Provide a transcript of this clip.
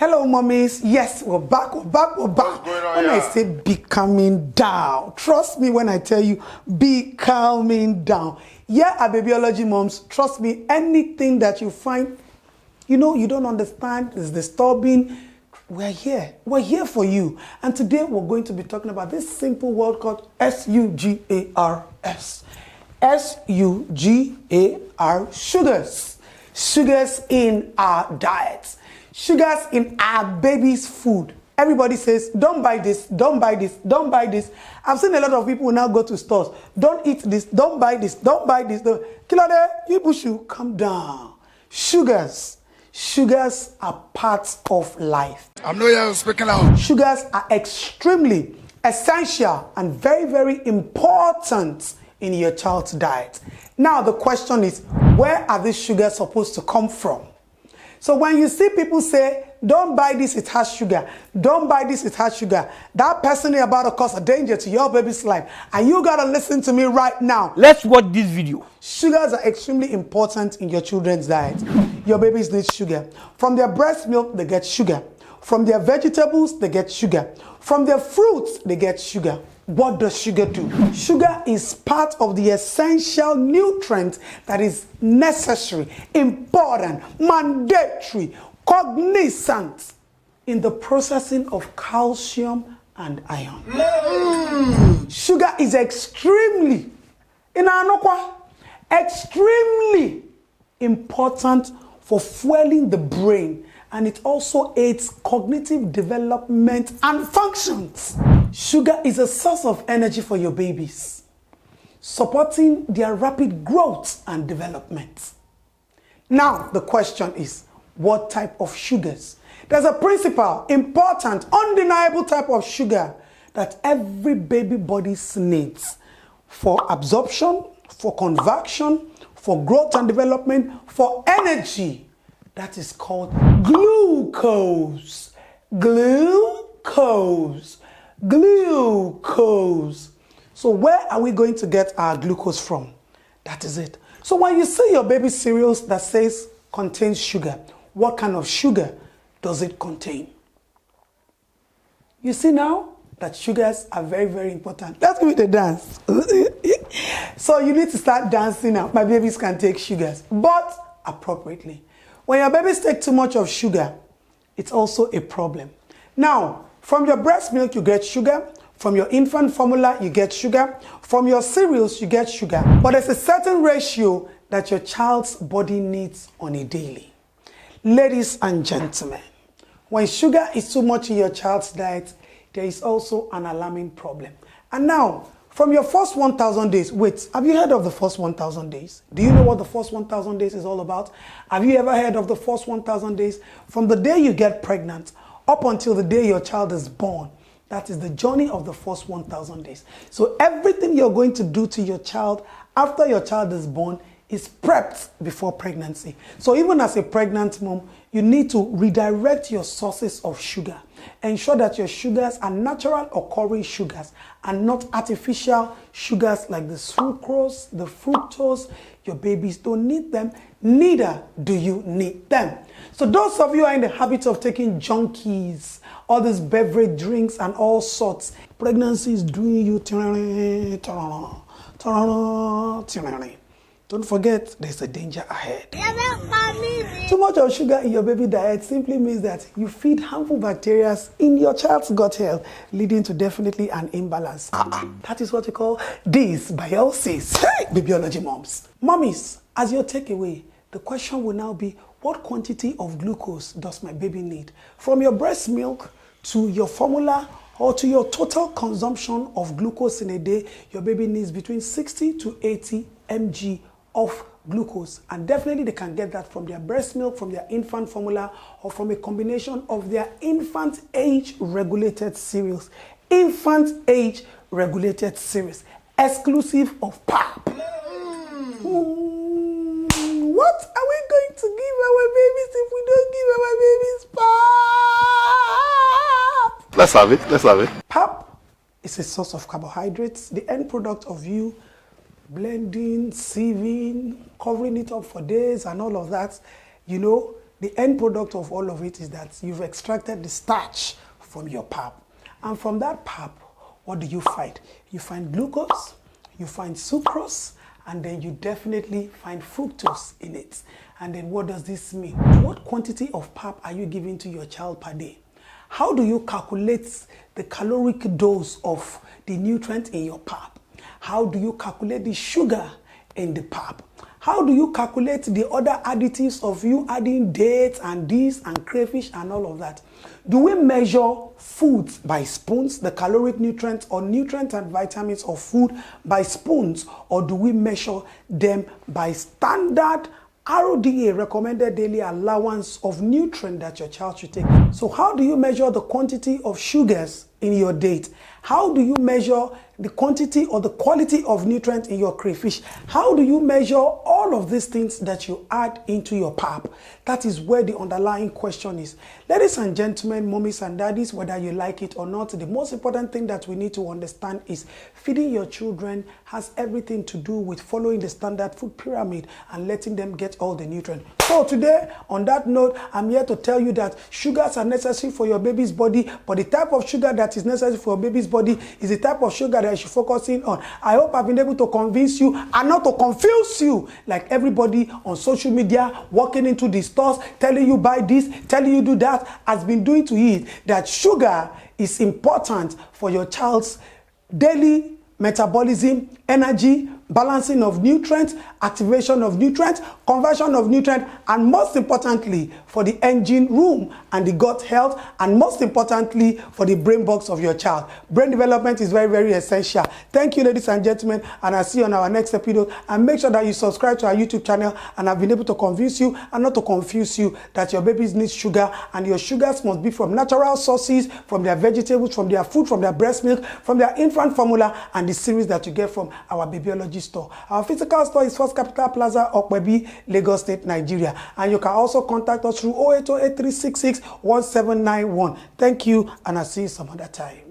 Hello, mommies. Yes, we're back. When I say be calming down, trust me when I tell you, be calming down. Yeah, at Babyologymums, trust me, anything that you find, you don't understand, is disturbing, we're here. We're here for you. And today we're going to be talking about this simple word called S-U-G-A-R-S. S-U-G-A-R, sugars. Sugars in our diets. Sugars in our baby's food. Everybody says, don't buy this, don't buy this, don't buy this. I've seen a lot of people now go to stores. Don't eat this, don't buy this, don't buy this. Kilode, you should calm down. Sugars are parts of life. I'm not here speaking out. Sugars are extremely essential and very, very important in your child's diet. Now the question is, where are these sugars supposed to come from? So when you see people say, don't buy this, it has sugar. Don't buy this, it has sugar. That person is about to cause a danger to your baby's life. And you got to listen to me right now. Let's watch this video. Sugars are extremely important in your children's diet. Your babies need sugar. From their breast milk, they get sugar. From their vegetables, they get sugar. From their fruits, they get sugar. What does sugar do? Sugar is part of the essential nutrient that is necessary, important, mandatory, cognizant in the processing of calcium and iron. Sugar is extremely important for fueling the brain, and it also aids cognitive development and functions. Sugar is a source of energy for your babies, supporting their rapid growth and development. Now, the question is, what type of sugars? There's a principal, important, undeniable type of sugar that every baby body needs for absorption, for conversion, for growth and development, for energy. That is called glucose. Glucose. So where are we going to get our glucose from? That is it. So when you see your baby cereals that says contains sugar, what kind of sugar does it contain? You see now that sugars are very, very important. Let's give it a dance. So you need to start dancing now. My babies can take sugars, but appropriately. When your babies take too much of sugar, it's also a problem. Now, from your breast milk, you get sugar. From your infant formula, you get sugar. From your cereals, you get sugar. But there's a certain ratio that your child's body needs on a daily. Ladies and gentlemen, when sugar is too much in your child's diet, there is also an alarming problem. And now, from your first 1,000 days, wait, have you heard of the first 1,000 days? Do you know what the first 1,000 days is all about? Have you ever heard of the first 1,000 days? From the day you get pregnant up until the day your child is born, that is the journey of the first 1,000 days. So everything you're going to do to your child after your child is born is prepped before pregnancy. So even as a pregnant mom, you need to redirect your sources of sugar. Ensure that your sugars are natural occurring sugars and not artificial sugars like the sucrose, the fructose. Your babies don't need them, neither do you need them. So those of you who are in the habit of taking junkies, all these beverage drinks and all sorts, pregnancy is doing you. Don't forget, there's a danger ahead. Too much of sugar in your baby diet simply means that you feed harmful bacteria in your child's gut health, leading to definitely an imbalance. That is what we call dysbiosis. Hey, Babyologymums. Mommies, as your takeaway, the question will now be, what quantity of glucose does my baby need? From your breast milk to your formula or to your total consumption of glucose in a day, your baby needs between 60 to 80 mg of glucose, and definitely they can get that from their breast milk, from their infant formula, or from a combination of their infant age regulated cereals. Infant age regulated cereals, exclusive of pap. What are we going to give our babies if we don't give our babies pap? Let's have it. Pap is a source of carbohydrates, the end product of you blending, sieving, covering it up for days and all of that. the end product of all of it is that you've extracted the starch from your pap. And from that pap, what do you find? You find glucose, you find sucrose, and then you definitely find fructose in it. And then what does this mean? What quantity of pap are you giving to your child per day? How do you calculate the caloric dose of the nutrient in your pap? How do you calculate the sugar in the pap? How do you calculate the other additives of you adding dates and this and crayfish and all of that? Do we measure foods by spoons, the caloric nutrients or nutrients and vitamins of food by spoons, or do we measure them by standard RODA, recommended daily allowance of nutrient that your child should take? So how do you measure the quantity of sugars in your date? How do you measure the quantity or the quality of nutrients in your crayfish? How do you measure all of these things that you add into your pap? That is where the underlying question is. Ladies and gentlemen, mommies and daddies, whether you like it or not, the most important thing that we need to understand is feeding your children has everything to do with following the standard food pyramid and letting them get all the nutrients. So today, on that note, I'm here to tell you that sugars are necessary for your baby's body, but the type of sugar that is necessary for your baby's body is the type of sugar that you should focus in on. I hope I've been able to convince you and not to confuse you like everybody on social media walking into the stores telling you buy this, telling you do that, has been doing to it, that sugar is important for your child's daily metabolism, energy, balancing of nutrients, activation of nutrients, conversion of nutrients, and most importantly, for the engine room and the gut health, and most importantly, for the brain box of your child. Brain development is very, very essential. Thank you, ladies and gentlemen, and I'll see you on our next episode. And make sure that you subscribe to our YouTube channel, and I've been able to convince you and not to confuse you that your babies need sugar, and your sugars must be from natural sources, from their vegetables, from their food, from their breast milk, from their infant formula, and the series that you get from our Babyology store. Our physical store is First Capital Plaza, Okwebi, Lagos State, Nigeria. And you can also contact us through 08083661791. Thank you, and I'll see you some other time.